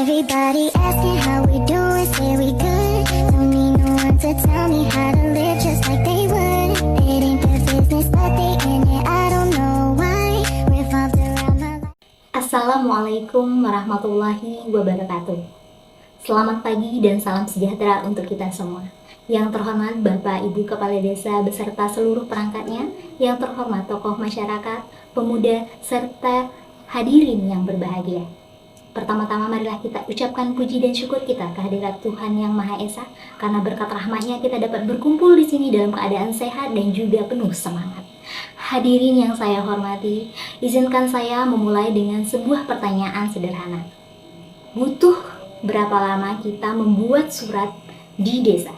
Everybody asking how we doing, say we good. Don't need no one to tell me how to live just like they would. It ain't their business, but they in it, I don't know why. Revolved around my life. Assalamualaikum warahmatullahi wabarakatuh. Selamat pagi dan salam sejahtera untuk kita semua. Yang terhormat Bapak Ibu Kepala Desa beserta seluruh perangkatnya, yang terhormat tokoh masyarakat, pemuda, serta hadirin yang berbahagia. Pertama-tama marilah kita ucapkan puji dan syukur kita kehadirat Tuhan Yang Maha Esa, karena berkat rahmat-Nya kita dapat berkumpul di sini dalam keadaan sehat dan juga penuh semangat. Hadirin yang saya hormati, izinkan saya memulai dengan sebuah pertanyaan sederhana. Butuh berapa lama kita membuat surat di desa?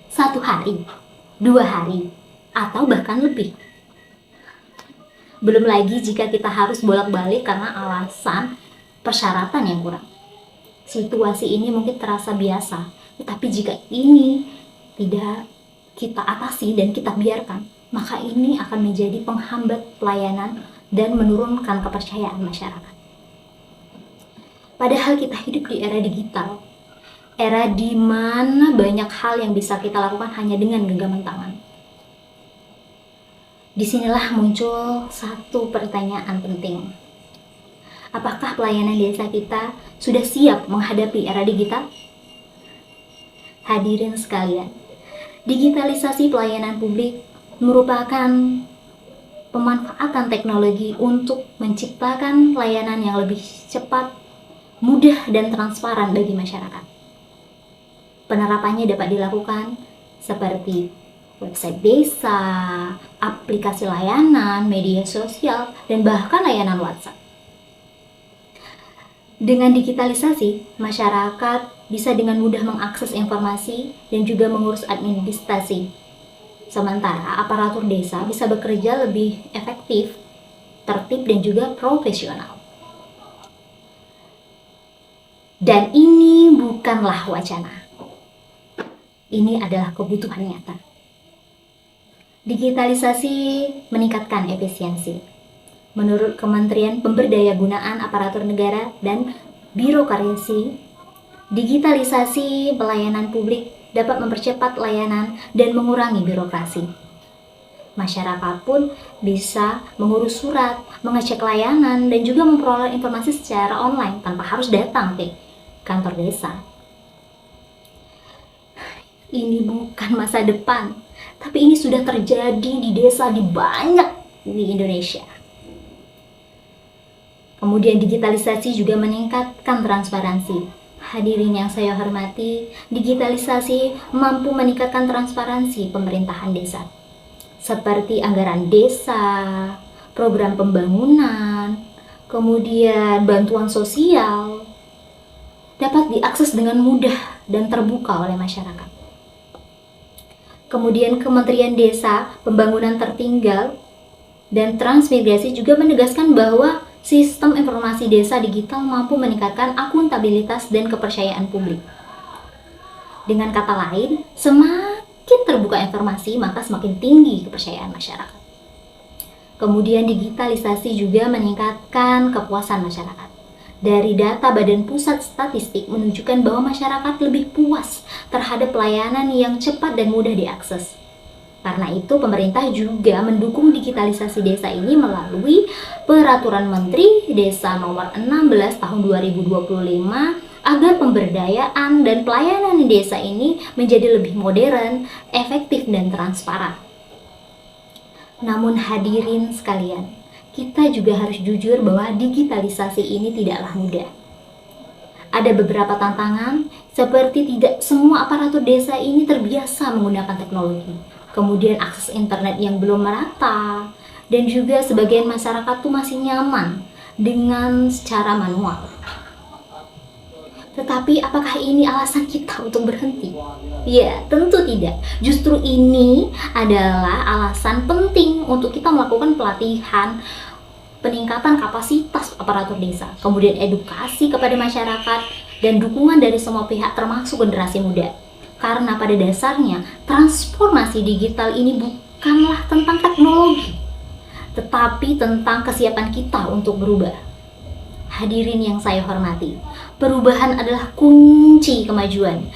1 hari, 2 hari, atau bahkan lebih? Belum lagi jika kita harus bolak-balik karena alasan persyaratan yang kurang. Situasi ini mungkin terasa biasa, tetapi jika ini tidak kita atasi dan kita biarkan, maka ini akan menjadi penghambat pelayanan dan menurunkan kepercayaan masyarakat. Padahal kita hidup di era digital, era di mana banyak hal yang bisa kita lakukan hanya dengan genggaman tangan. Disinilah muncul satu pertanyaan penting. Apakah pelayanan desa kita sudah siap menghadapi era digital? Hadirin sekalian, digitalisasi pelayanan publik merupakan pemanfaatan teknologi untuk menciptakan layanan yang lebih cepat, mudah, dan transparan bagi masyarakat. Penerapannya dapat dilakukan seperti website desa, aplikasi layanan, media sosial, dan bahkan layanan WhatsApp. Dengan digitalisasi, masyarakat bisa dengan mudah mengakses informasi dan juga mengurus administrasi. Sementara aparatur desa bisa bekerja lebih efektif, tertib, dan juga profesional. Dan ini bukanlah wacana. Ini adalah kebutuhan nyata. Digitalisasi meningkatkan efisiensi. Menurut Kementerian Pemberdayagunaan Aparatur Negara dan Birokrasi, digitalisasi pelayanan publik dapat mempercepat layanan dan mengurangi birokrasi. Masyarakat pun bisa mengurus surat, mengecek layanan, dan juga memperoleh informasi secara online tanpa harus datang ke kantor desa. Ini bukan masa depan, tapi ini sudah terjadi di desa di banyak di Indonesia. Kemudian digitalisasi juga meningkatkan transparansi. Hadirin yang saya hormati, digitalisasi mampu meningkatkan transparansi pemerintahan desa. Seperti anggaran desa, program pembangunan, kemudian bantuan sosial, dapat diakses dengan mudah dan terbuka oleh masyarakat. Kemudian Kementerian Desa, Pembangunan Tertinggal, dan Transmigrasi juga menegaskan bahwa sistem informasi desa digital mampu meningkatkan akuntabilitas dan kepercayaan publik. Dengan kata lain, semakin terbuka informasi, maka semakin tinggi kepercayaan masyarakat. Kemudian digitalisasi juga meningkatkan kepuasan masyarakat. Dari data Badan Pusat Statistik menunjukkan bahwa masyarakat lebih puas terhadap pelayanan yang cepat dan mudah diakses. Karena itu, pemerintah juga mendukung digitalisasi desa ini melalui Peraturan Menteri Desa Nomor 16 Tahun 2025 agar pemberdayaan dan pelayanan di desa ini menjadi lebih modern, efektif, dan transparan. Namun hadirin sekalian, kita juga harus jujur bahwa digitalisasi ini tidaklah mudah. Ada beberapa tantangan, seperti tidak semua aparatur desa ini terbiasa menggunakan teknologi. Kemudian akses internet yang belum merata, dan juga sebagian masyarakat tuh masih nyaman dengan secara manual. Tetapi apakah ini alasan kita untuk berhenti? Ya, tentu tidak. Justru ini adalah alasan penting untuk kita melakukan pelatihan, peningkatan kapasitas aparatur desa, kemudian edukasi kepada masyarakat, dan dukungan dari semua pihak termasuk generasi muda. Karena pada dasarnya transformasi digital ini bukanlah tentang teknologi, tetapi tentang kesiapan kita untuk berubah. Hadirin yang saya hormati, Perubahan adalah kunci kemajuan.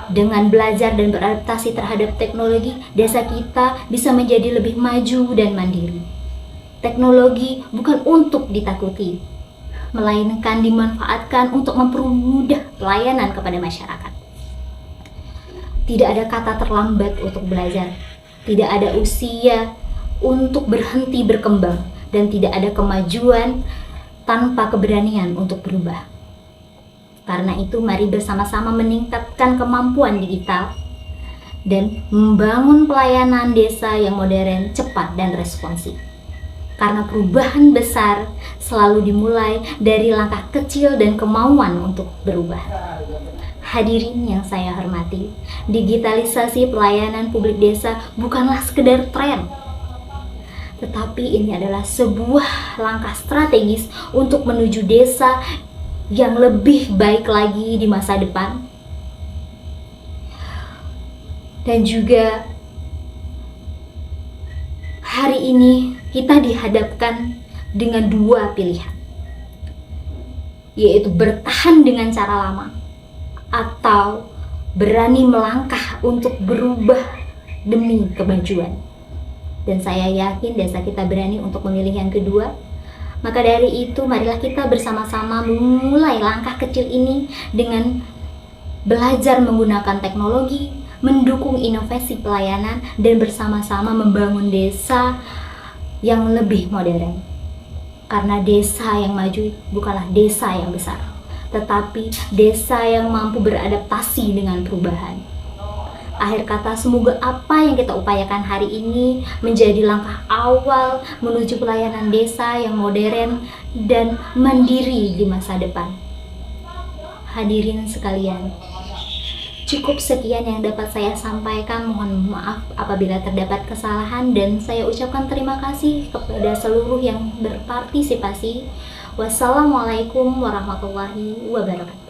Dengan belajar dan beradaptasi terhadap teknologi, desa kita bisa menjadi lebih maju dan mandiri. Teknologi bukan untuk ditakuti, melainkan dimanfaatkan untuk mempermudah pelayanan kepada masyarakat. Tidak ada kata terlambat untuk belajar, tidak ada usia untuk berhenti berkembang, dan tidak ada kemajuan tanpa keberanian untuk berubah. Karena itu, mari bersama-sama meningkatkan kemampuan digital dan membangun pelayanan desa yang modern, cepat, dan responsif. Karena perubahan besar selalu dimulai dari langkah kecil dan kemauan untuk berubah. Hadirin yang saya hormati, digitalisasi pelayanan publik desa bukanlah sekedar tren, tetapi ini adalah sebuah langkah strategis untuk menuju desa yang lebih baik lagi di masa depan. Dan juga hari ini kita dihadapkan dengan dua pilihan, yaitu bertahan dengan cara lama atau berani melangkah untuk berubah demi kemajuan. Dan saya yakin desa kita berani untuk memilih yang kedua. Maka dari itu, marilah kita bersama-sama memulai langkah kecil ini dengan belajar menggunakan teknologi, mendukung inovasi pelayanan, dan bersama-sama membangun desa yang lebih modern. Karena desa yang maju bukanlah desa yang besar, tetapi desa yang mampu beradaptasi dengan perubahan. Akhir kata, semoga apa yang kita upayakan hari ini menjadi langkah awal menuju pelayanan desa yang modern dan mandiri di masa depan. Hadirin sekalian, cukup sekian yang dapat saya sampaikan. Mohon maaf apabila terdapat kesalahan, dan saya ucapkan terima kasih kepada seluruh yang berpartisipasi. Wassalamualaikum warahmatullahi wabarakatuh.